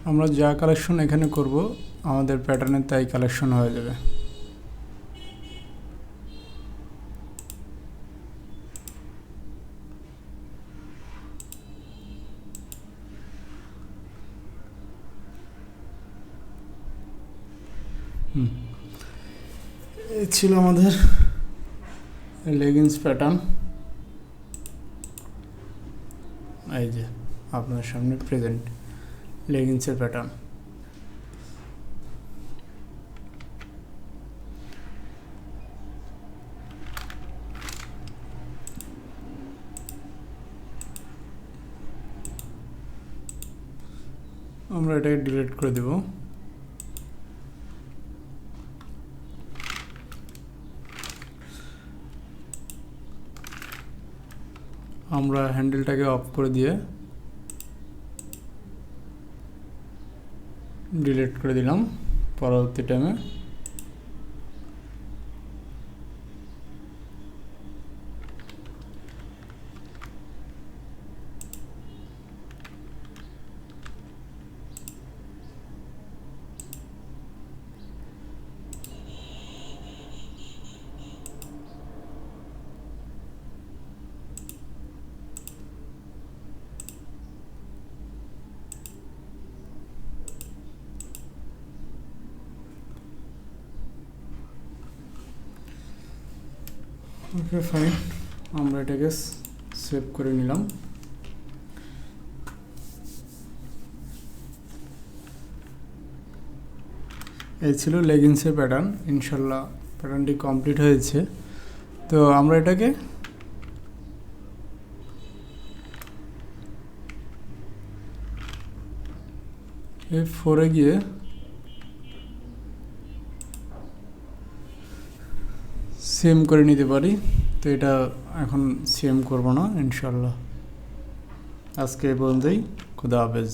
আমরা যা কালেকশন এখানে করব আমাদের প্যাটার্নের তাই কালেকশন হয়ে যাবে। এই ছিল আমাদের লেগিংস প্যাটার্ন। এই যে আপনার সামনে প্রেজেন্ট লেগিংসের প্যাটার্ন। আমরা এটাকে ডিলিট করে দেব। আমরা হ্যান্ডেলটাকে অফ করে দিয়ে ডিলিট করে দিলাম পরবর্তী টাইমে। ওকে ফাইন, আমরা এটাকে সেভ করে নিলাম। এই ছিল লেগিংসের প্যাটার্ন। ইনশাল্লাহ প্যাটার্নটি কমপ্লিট হয়েছে। তো আমরা এটাকে F4-এ গিয়ে সেম করে নিতে পারি। তো এটা এখন সেম করব না ইনশাল্লাহ। আজকে এই পর্যন্তই। খুদা হাফেজ।